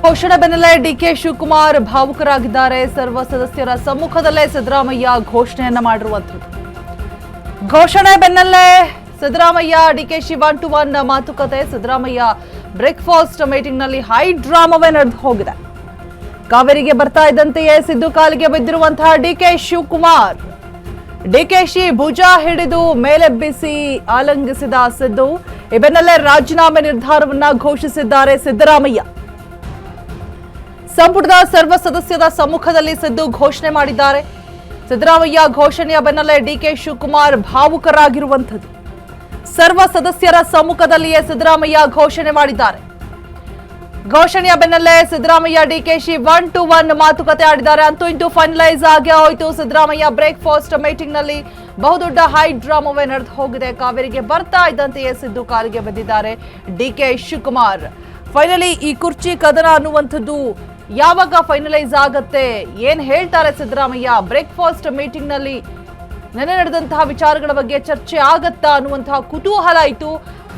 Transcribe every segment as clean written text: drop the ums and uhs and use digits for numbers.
ಘೋಷಣೆ ಬೆನ್ನಲ್ಲೇ ಡಿಕೆ ಶಿವಕುಮಾರ್ ಭಾವುಕರಾಗಿದ್ದಾರೆ. ಸರ್ವ ಸದಸ್ಯರ ಸಮ್ಮುಖದಲ್ಲೇ ಸಿದ್ದರಾಮಯ್ಯ ಘೋಷಣೆಯನ್ನ ಮಾಡಿರುವಂಥದ್ದು. ಘೋಷಣೆ ಬೆನ್ನಲ್ಲೇ ಸಿದ್ದರಾಮಯ್ಯ ಡಿಕೆಶಿ 1-to-1 ಮಾತುಕತೆ. ಸಿದ್ದರಾಮಯ್ಯ ಬ್ರೇಕ್ಫಾಸ್ಟ್ ಮೀಟಿಂಗ್ ನಲ್ಲಿ ಹೈ ಡ್ರಾಮಾವೇ ನಡೆದು ಹೋಗಿದೆ. ಕಾವೇರಿಗೆ ಬರ್ತಾ ಇದ್ದಂತೆಯೇ ಸಿದ್ದು ಕಾಲಿಗೆ ಬಿದ್ದಿರುವಂತಹ ಡಿಕೆ ಶಿವಕುಮಾರ್, ಡಿಕೆಶಿ ಭುಜ ಹಿಡಿದು ಮೇಲೆಬ್ಬಿಸಿ ಆಲಂಗಿಸಿದ ಸಿದ್ದು. ಈ ಬೆನ್ನಲ್ಲೇ ರಾಜೀನಾಮೆ ನಿರ್ಧಾರವನ್ನ ಘೋಷಿಸಿದ್ದಾರೆ ಸಿದ್ದರಾಮಯ್ಯ. ಸಂಪುಟದ ಸರ್ವ ಸದಸ್ಯರ ಸಮ್ಮುಖದಲ್ಲಿ ಸಿದ್ದು ಘೋಷಣೆ ಮಾಡಿದ್ದಾರೆ. ಸಿದ್ದರಾಮಯ್ಯ ಘೋಷಣೆಯ ಬೆನ್ನಲ್ಲೇ ಡಿಕೆ ಶಿವಕುಮಾರ್ ಭಾವುಕರಾಗಿರುವಂಥದ್ದು. ಸರ್ವ ಸದಸ್ಯರ ಸಮ್ಮುಖದಲ್ಲಿಯೇ ಸಿದ್ದರಾಮಯ್ಯ ಘೋಷಣೆ ಮಾಡಿದ್ದಾರೆ. ಘೋಷಣೆಯ ಬೆನ್ನಲ್ಲೇ ಸಿದ್ದರಾಮಯ್ಯ ಡಿಕೆಶಿ 1-to-1 ಮಾತುಕತೆ ಆಡಿದ್ದಾರೆ. ಅಂತೂ ಇಂತೂ ಫೈನಲೈಸ್ ಆಗಿ ಹೋಯಿತು. ಸಿದ್ದರಾಮಯ್ಯ ಬ್ರೇಕ್ಫಾಸ್ಟ್ ಮೀಟಿಂಗ್ ನಲ್ಲಿ ಬಹುದೊಡ್ಡ ಹೈ ಡ್ರಾಮಾವೇ ನಡೆದು ಹೋಗಿದೆ. ಕಾವೇರಿಗೆ ಬರ್ತಾ ಇದ್ದಂತೆಯೇ ಸಿದ್ದು ಕಾಲಿಗೆ ಬಿದ್ದಿದ್ದಾರೆ ಡಿಕೆ ಶಿವಕುಮಾರ್. ಫೈನಲಿ ಈ ಕುರ್ಚಿ ಕದನ ಅನ್ನುವಂಥದ್ದು ಯಾವಾಗ ಫೈನಲೈಸ್ ಆಗತ್ತೆ, ಏನ್ ಹೇಳ್ತಾರೆ ಸಿದ್ದರಾಮಯ್ಯ, ಬ್ರೇಕ್ಫಾಸ್ಟ್ ಮೀಟಿಂಗ್ ನಲ್ಲಿ ನೆನೆ ನಡೆದಂತಹ ವಿಚಾರಗಳ ಬಗ್ಗೆ ಚರ್ಚೆ ಆಗತ್ತಾ ಅನ್ನುವಂತಹ ಕುತೂಹಲ ಇತ್ತು.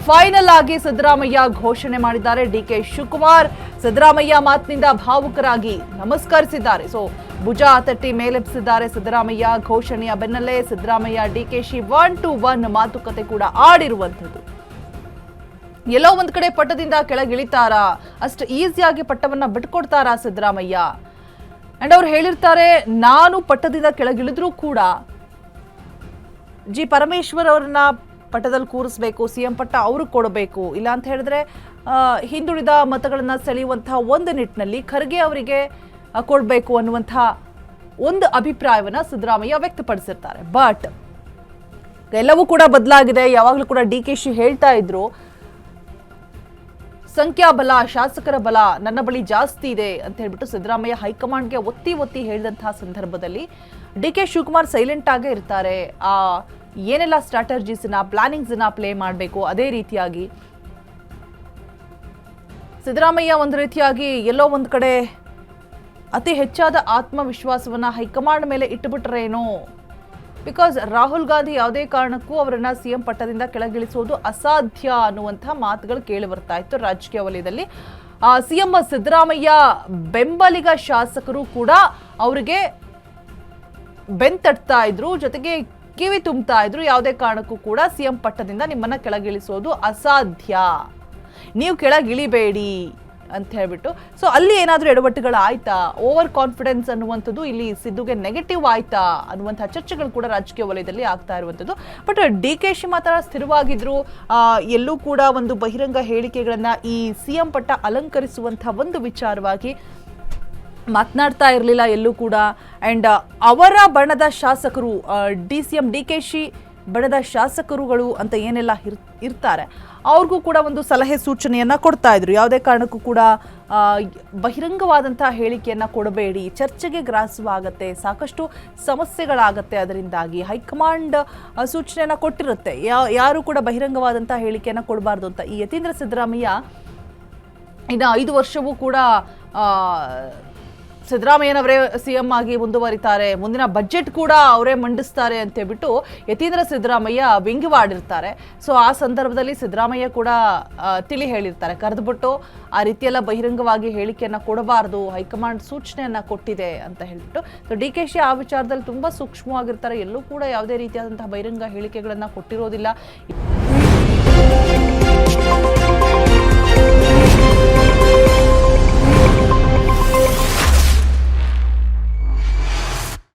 ಫೈನಲ್ ಆಗಿ ಸಿದ್ದರಾಮಯ್ಯ ಘೋಷಣೆ ಮಾಡಿದ್ದಾರೆ. ಡಿಕೆ ಶಿವಕುಮಾರ್ ಸಿದ್ದರಾಮಯ್ಯ ಮಾತಿನಿಂದ ಭಾವುಕರಾಗಿ ನಮಸ್ಕರಿಸಿದ್ದಾರೆ. ಸೊ ಭುಜ ತಟ್ಟಿ ಮೇಲೆಬ್ಬಿಸಿದ್ದಾರೆ ಸಿದ್ದರಾಮಯ್ಯ. ಘೋಷಣೆಯ ಬೆನ್ನಲ್ಲೇ ಸಿದ್ದರಾಮಯ್ಯ ಡಿಕೆಶಿ 1-to-1 ಮಾತುಕತೆ ಕೂಡ ಆಡಿರುವಂಥದ್ದು. ಎಲ್ಲೋ ಒಂದ್ ಕಡೆ ಪಟ್ಟದಿಂದ ಕೆಳಗಿಳಿತಾರಾ, ಅಷ್ಟು ಈಸಿಯಾಗಿ ಪಟ್ಟವನ್ನ ಬಿಟ್ಕೊಡ್ತಾರಾ ಸಿದ್ದರಾಮಯ್ಯ? ಅಂಡ್ ಅವ್ರು ಹೇಳಿರ್ತಾರೆ, ನಾನು ಪಟ್ಟದಿಂದ ಕೆಳಗಿಳಿದ್ರೂ ಕೂಡ ಜಿ ಪರಮೇಶ್ವರ್ ಅವ್ರನ್ನ ಪಟ್ಟದಲ್ಲಿ ಕೂರಿಸ್ಬೇಕು, ಸಿಎಂ ಪಟ್ಟ ಅವ್ರಿಗೆ ಕೊಡಬೇಕು, ಇಲ್ಲ ಅಂತ ಹೇಳಿದ್ರೆ ಹಿಂದುಳಿದ ಮತಗಳನ್ನ ಸೆಳೆಯುವಂತಹ ಒಂದು ನಿಟ್ಟಿನಲ್ಲಿ ಖರ್ಗೆ ಅವರಿಗೆ ಕೊಡಬೇಕು ಅನ್ನುವಂತಹ ಒಂದು ಅಭಿಪ್ರಾಯವನ್ನ ಸಿದ್ದರಾಮಯ್ಯ ವ್ಯಕ್ತಪಡಿಸಿರ್ತಾರೆ. ಬಟ್ ಎಲ್ಲವೂ ಕೂಡ ಬದಲಾಗಿದೆ. ಯಾವಾಗಲೂ ಕೂಡ ಡಿಕೆಶಿ ಹೇಳ್ತಾ ಇದ್ರು, ಸಂಖ್ಯಾಬಲ, ಶಾಸಕರ ಬಲ ನನ್ನ ಬಳಿ ಜಾಸ್ತಿ ಇದೆ ಅಂತ ಹೇಳ್ಬಿಟ್ಟು ಸಿದ್ದರಾಮಯ್ಯ ಹೈಕಮಾಂಡ್ಗೆ ಒತ್ತಿ ಒತ್ತಿ ಹೇಳಿದಂತಹ ಸಂದರ್ಭದಲ್ಲಿ ಡಿಕೆ ಶಿವಕುಮಾರ್ ಸೈಲೆಂಟ್ ಆಗೇ ಇರ್ತಾರೆ. ಏನೆಲ್ಲ ಸ್ಟ್ರಾಟಜೀಸ್ನ, ಪ್ಲಾನಿಂಗ್ಸ್ನ ಪ್ಲೇ ಮಾಡಬೇಕು ಅದೇ ರೀತಿಯಾಗಿ ಸಿದ್ದರಾಮಯ್ಯ ಒಂದು ರೀತಿಯಾಗಿ ಎಲ್ಲೋ ಒಂದು ಕಡೆ ಅತಿ ಹೆಚ್ಚಾದ ಆತ್ಮವಿಶ್ವಾಸವನ್ನ ಹೈಕಮಾಂಡ್ ಮೇಲೆ ಇಟ್ಟುಬಿಟ್ರೇನೋ. ಬಿಕಾಸ್ ರಾಹುಲ್ ಗಾಂಧಿ ಯಾವುದೇ ಕಾರಣಕ್ಕೂ ಅವರನ್ನ ಸಿಎಂ ಪಟ್ಟದಿಂದ ಕೆಳಗಿಳಿಸುವುದು ಅಸಾಧ್ಯ ಅನ್ನುವಂಥ ಮಾತುಗಳು ಕೇಳಿ ಬರ್ತಾ ಇತ್ತು ರಾಜಕೀಯ ವಲಯದಲ್ಲಿ. ಸಿಎಂ ಸಿದ್ದರಾಮಯ್ಯ ಬೆಂಬಲಿಗ ಶಾಸಕರು ಕೂಡ ಅವರಿಗೆ ಬೆಂತಟ್ತಾ ಇದ್ರು, ಜೊತೆಗೆ ಕಿವಿ ತುಂಬ್ತಾ ಇದ್ರು. ಯಾವುದೇ ಕಾರಣಕ್ಕೂ ಕೂಡ ಸಿಎಂ ಪಟ್ಟದಿಂದ ನಿಮ್ಮನ್ನ ಕೆಳಗಿಳಿಸೋದು ಅಸಾಧ್ಯ, ನೀವು ಕೆಳಗಿಳಿಬೇಡಿ ಅಂತ ಹೇಳ್ಬಿಟ್ಟು. ಸೊ ಅಲ್ಲಿ ಏನಾದರೂ ಎಡವಟ್ಟುಗಳು ಆಯ್ತಾ, ಓವರ್ ಕಾನ್ಫಿಡೆನ್ಸ್ ಅನ್ನುವಂಥದ್ದು ಇಲ್ಲಿ ಸಿದ್ದುಗೆ ನೆಗೆಟಿವ್ ಆಯ್ತಾ ಅನ್ನುವಂಥ ಚರ್ಚೆಗಳು ಕೂಡ ರಾಜಕೀಯ ವಲಯದಲ್ಲಿ ಆಗ್ತಾ ಇರುವಂಥದ್ದು. ಬಟ್ ಡಿಕೆಶಿ ಮಾತ್ರ ಸ್ಥಿರವಾಗಿದ್ರು. ಎಲ್ಲೂ ಕೂಡ ಒಂದು ಬಹಿರಂಗ ಹೇಳಿಕೆಗಳನ್ನ ಈ ಸಿಎಂ ಪಟ್ಟ ಅಲಂಕರಿಸುವಂಥ ಒಂದು ವಿಚಾರವಾಗಿ ಮಾತನಾಡ್ತಾ ಇರಲಿಲ್ಲ ಎಲ್ಲೂ ಕೂಡ. ಆ್ಯಂಡ್ ಅವರ ಬಣದ ಶಾಸಕರು, ಸಿಎಂ ಡಿಕೆಶಿ ಬಣದ ಶಾಸಕರುಗಳು ಅಂತ ಏನೆಲ್ಲ ಇರ್ತಾರೆ ಅವ್ರಿಗೂ ಕೂಡ ಒಂದು ಸಲಹೆ ಸೂಚನೆಯನ್ನ ಕೊಡ್ತಾ ಇದ್ರು. ಯಾವುದೇ ಕಾರಣಕ್ಕೂ ಕೂಡ ಬಹಿರಂಗವಾದಂತಹ ಹೇಳಿಕೆಯನ್ನ ಕೊಡಬೇಡಿ, ಚರ್ಚೆಗೆ ಗ್ರಾಸವಾಗತ್ತೆ, ಸಾಕಷ್ಟು ಸಮಸ್ಯೆಗಳಾಗತ್ತೆ, ಅದರಿಂದಾಗಿ ಹೈಕಮಾಂಡ್ ಸೂಚನೆಯನ್ನ ಕೊಟ್ಟಿರುತ್ತೆ, ಯಾರು ಕೂಡ ಬಹಿರಂಗವಾದಂತಹ ಹೇಳಿಕೆಯನ್ನ ಕೊಡಬಾರ್ದು ಅಂತ. ಈ ಯತೀಂದ್ರ ಸಿದ್ದರಾಮಯ್ಯ ಇನ್ನು 5 ವರ್ಷವೂ ಕೂಡ ಸಿದ್ದರಾಮಯ್ಯನವರೇ ಸಿಎಂ ಆಗಿ ಮುಂದುವರಿತಾರೆ, ಮುಂದಿನ ಬಜೆಟ್ ಕೂಡ ಅವರೇ ಮಂಡಿಸ್ತಾರೆ ಅಂತ ಹೇಳ್ಬಿಟ್ಟು ಯತೀಂದ್ರ ಸಿದ್ದರಾಮಯ್ಯ ವ್ಯಂಗ್ಯವಾಡಿರ್ತಾರೆ. ಸೊ ಆ ಸಂದರ್ಭದಲ್ಲಿ ಸಿದ್ದರಾಮಯ್ಯ ಕೂಡ ತಿಳಿ ಹೇಳಿರ್ತಾರೆ, ಕರೆದುಬಿಟ್ಟು ಆ ರೀತಿಯೆಲ್ಲ ಬಹಿರಂಗವಾಗಿ ಹೇಳಿಕೆಯನ್ನ ಕೊಡಬಾರ್ದು, ಹೈಕಮಾಂಡ್ ಸೂಚನೆಯನ್ನ ಕೊಟ್ಟಿದೆ ಅಂತ ಹೇಳ್ಬಿಟ್ಟು. ಸೊ ಡಿಕೆಶಿ ಆ ವಿಚಾರದಲ್ಲಿ ತುಂಬಾ ಸೂಕ್ಷ್ಮವಾಗಿರ್ತಾರೆ, ಎಲ್ಲೂ ಕೂಡ ಯಾವುದೇ ರೀತಿಯಾದಂತಹ ಬಹಿರಂಗ ಹೇಳಿಕೆಗಳನ್ನ ಕೊಟ್ಟಿರೋದಿಲ್ಲ.